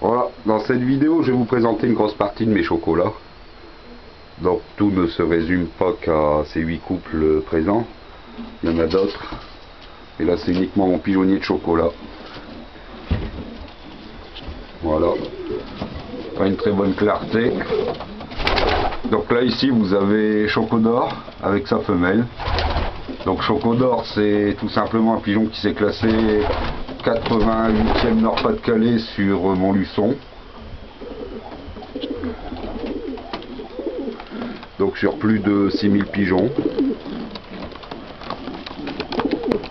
Voilà, dans cette vidéo, je vais vous présenter une grosse partie de mes chocolats. Donc tout ne se résume pas qu'à ces 8 couples présents. Il y en a d'autres. Et là, c'est uniquement mon pigeonnier de chocolat. Voilà. Pas une très bonne clarté. Donc là, ici, vous avez Chocodor avec sa femelle. Donc Chocodor, c'est tout simplement un pigeon qui s'est classé 88e Nord-Pas-de-Calais sur Montluçon. Donc sur plus de 6000 pigeons.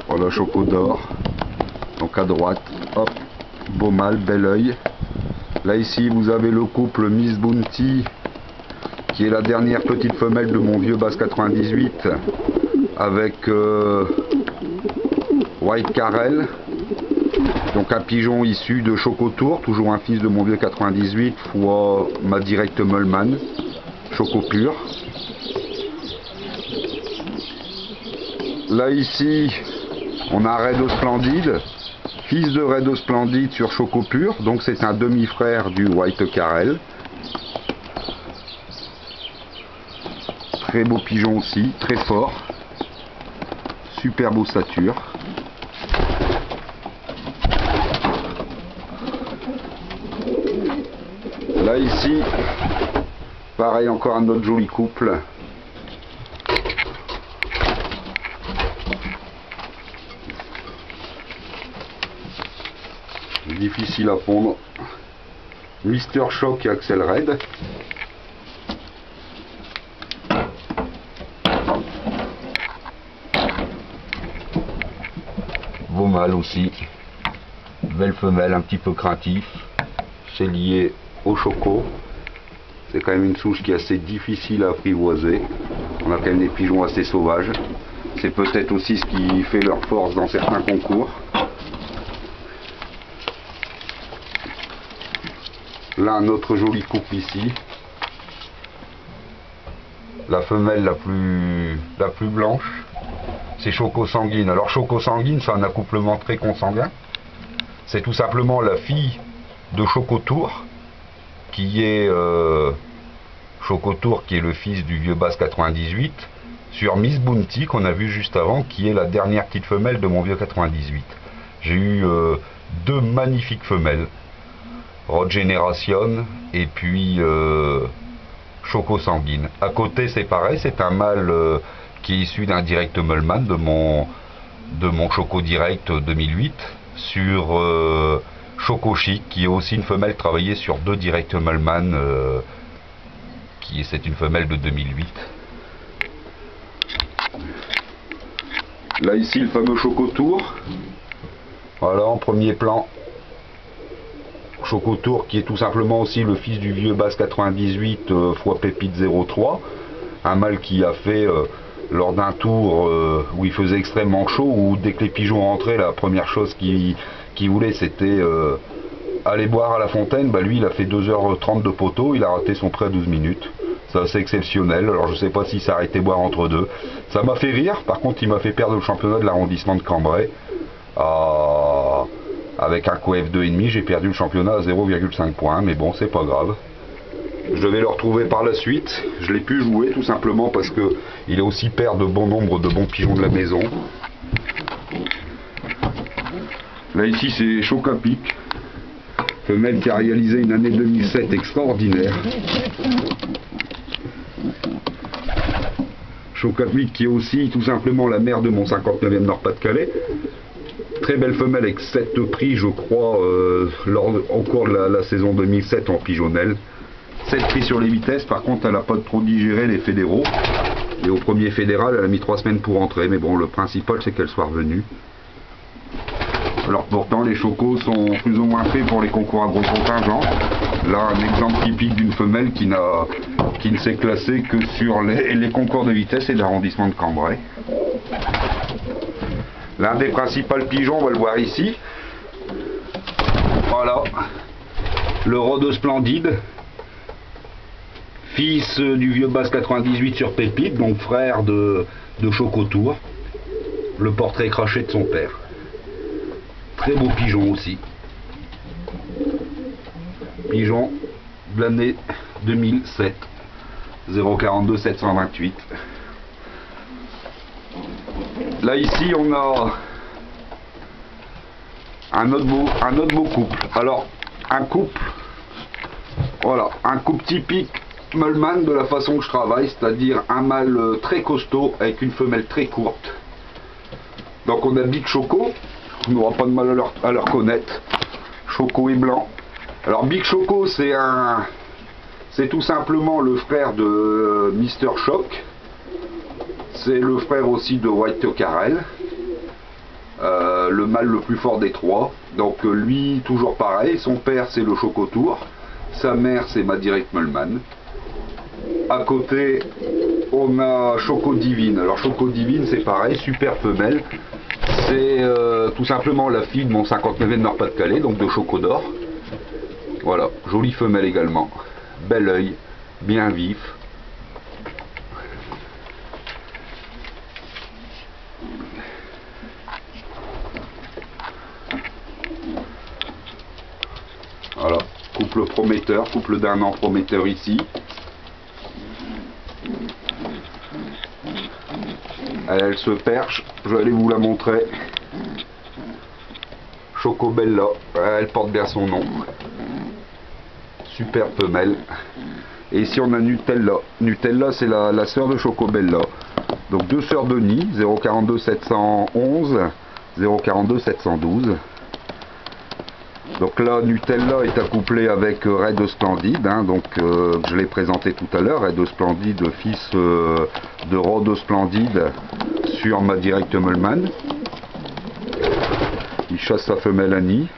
Voilà Chocodor. Donc à droite, hop, beau mâle, bel oeil. Là ici vous avez le couple Miss Bounty, qui est la dernière petite femelle de mon vieux Basse 98, avec White Carrel. Donc un pigeon issu de Chocotour, toujours un fils de mon vieux 98 fois ma Direct Mullman, Choco pur. Là ici, on a Redo Splendide, fils de Redo Splendide sur Choco pur, donc c'est un demi-frère du White Carrel. Très beau pigeon aussi, très fort, superbe ossature. Là ici, pareil, encore un autre joli couple. Difficile à pondre. Mister Choc et Axel Red. Beau mâle aussi. Belle femelle, un petit peu craintif. C'est lié au choco. C'est quand même une souche qui est assez difficile à apprivoiser. On a quand même des pigeons assez sauvages. C'est peut-être aussi ce qui fait leur force dans certains concours. Là, un autre joli couple ici. La femelle la plus blanche, c'est Choco Sanguine. Alors Choco Sanguine, c'est un accouplement très consanguin. C'est tout simplement la fille de Chocotour, qui est Chocotour, qui est le fils du vieux Basse 98, sur Miss Bounty, qu'on a vu juste avant, qui est la dernière petite femelle de mon vieux 98. J'ai eu deux magnifiques femelles, Rod Generation et puis Choco Sanguine. À côté, c'est pareil, c'est un mâle qui est issu d'un Direct Mullman de mon Choco Direct 2008 sur Choco Chic, qui est aussi une femelle travaillée sur deux Direct Mullman, c'est une femelle de 2008. Là ici le fameux Chocotour. Voilà en premier plan. Chocotour qui est tout simplement aussi le fils du vieux Basse 98 fois Pépite 03. Un mâle qui a fait lors d'un tour où il faisait extrêmement chaud, où dès que les pigeons rentraient, la première chose qu'il voulait c'était aller boire à la fontaine. Bah lui il a fait 2h30 de poteau, il a raté son prêt à 12 minutes. C'est assez exceptionnel. Alors je sais pas s'il s'est arrêté boire entre deux. Ça m'a fait rire, par contre il m'a fait perdre le championnat de l'arrondissement de Cambrai. Avec un coef 2,5, j'ai perdu le championnat à 0,5 points, mais bon, c'est pas grave. Je vais le retrouver par la suite. Je l'ai pu jouer tout simplement parce que il est aussi père de bon nombre de bons pigeons de la maison. Là ici c'est Chocapic, femelle qui a réalisé une année 2007 extraordinaire. Chocapic qui est aussi tout simplement la mère de mon 59e Nord-Pas-de-Calais. Très belle femelle avec 7 prix, je crois, au cours de la saison 2007 en pigeonnelle. 7 prix sur les vitesses, par contre elle n'a pas trop digéré les fédéraux. Et au premier fédéral, elle a mis 3 semaines pour rentrer, mais bon, le principal c'est qu'elle soit revenue. Alors pourtant, les chocos sont plus ou moins faits pour les concours à gros contingent. Là, un exemple typique d'une femelle qui ne s'est classée que sur les concours de vitesse et d'arrondissement de Cambrai. L'un des principaux pigeons, on va le voir ici. Voilà, le Rhodo Splendide, fils du vieux Basse 98 sur Pépite, donc frère de Chocotour. Le portrait craché de son père. Très beau pigeon aussi. pigeon de l'année 2007, 042 728. Là ici on a un autre beau couple. Alors un couple, voilà, un couple typique Mullman de la façon que je travaille, c'est-à-dire un mâle très costaud avec une femelle très courte. Donc on a Big Choco, on n'aura pas de mal à le reconnaître. Choco et blanc. Alors Big Choco c'est tout simplement le frère de Mister Shock. C'est le frère aussi de White Tocarel, le mâle le plus fort des trois. Donc lui toujours pareil, son père c'est le Choco Tour, sa mère c'est ma Direct Mullman. À côté on a Choco Divine. Alors Choco Divine c'est pareil, super femelle. C'est tout simplement la fille de mon 59e de Nord-Pas-de-Calais, donc de Choco d'Or. Voilà, jolie femelle également. Bel œil, bien vif. Voilà, couple prometteur, couple d'un an prometteur ici. Elle se perche, je vais aller vous la montrer. Chocobella, elle porte bien son nom. Super femelle. Et ici on a Nutella. Nutella c'est la sœur de Chocobella. Donc deux sœurs de nid, 042 711, 042 712. Donc là Nutella est accouplée avec Red Splendide, hein, donc je l'ai présenté tout à l'heure. Red Splendide, fils de Rod Splendide sur ma Direct Mullman. Il chasse sa femelle à nid.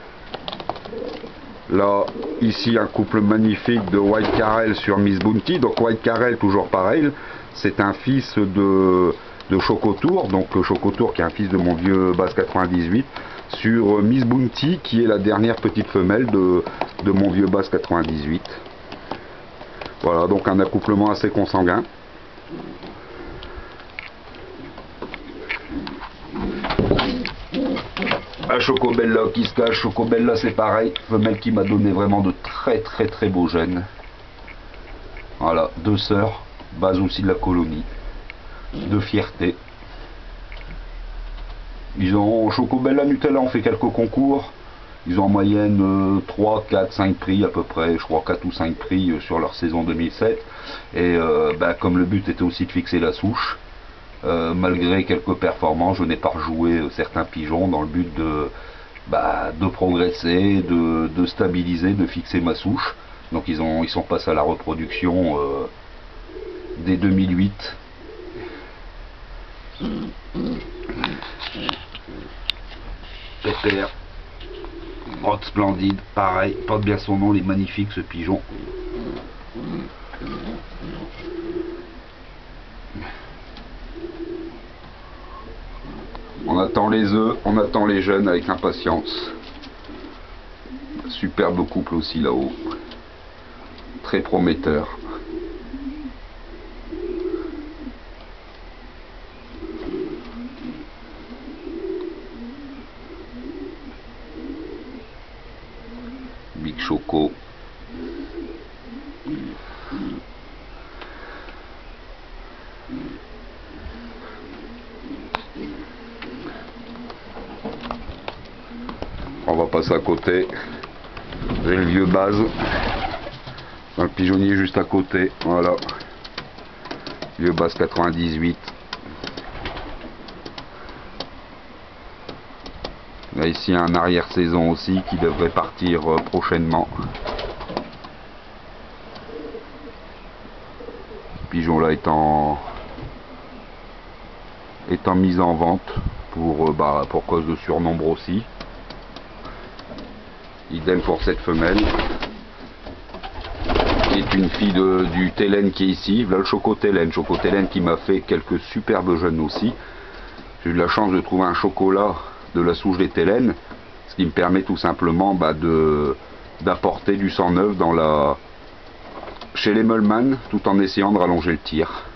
Là, ici un couple magnifique de White Carel sur Miss Bounty. Donc White Carel, toujours pareil, c'est un fils de Choco Tour, donc Choco Tour qui est un fils de mon vieux Bass 98, sur Miss Bounty qui est la dernière petite femelle de mon vieux Bass 98. Voilà, donc un accouplement assez consanguin. La Chocobella qui se cache. Chocobella c'est pareil, femelle qui m'a donné vraiment de très beaux gènes. Voilà, deux sœurs, base aussi de la colonie, de fierté. Ils ont Chocobella, Nutella, on fait quelques concours. Ils ont en moyenne 3, 4, 5 prix à peu près, je crois 4 ou 5 prix sur leur saison 2007. Et comme le but était aussi de fixer la souche, malgré quelques performances, je n'ai pas rejoué certains pigeons dans le but de progresser, de stabiliser, de fixer ma souche. Donc ils sont passés à la reproduction dès 2008. Pépère, Rod Splendide, pareil, porte bien son nom, il est magnifique ce pigeon. On attend les œufs, on attend les jeunes avec impatience. Superbe couple aussi là-haut. Très prometteur. Big Choco. On va passer à côté. J'ai le vieux base. Un pigeonnier juste à côté. Voilà. Vieux base 98. Là ici un arrière-saison aussi qui devrait partir prochainement. Ce pigeon là étant mis en vente pour cause de surnombre aussi. Idem pour cette femelle. Qui est une fille du Telen qui est ici. Là le Choco Telen qui m'a fait quelques superbes jeunes aussi. J'ai eu de la chance de trouver un chocolat de la souche des Telen, ce qui me permet tout simplement d'apporter du sang neuf chez les Mullman tout en essayant de rallonger le tir.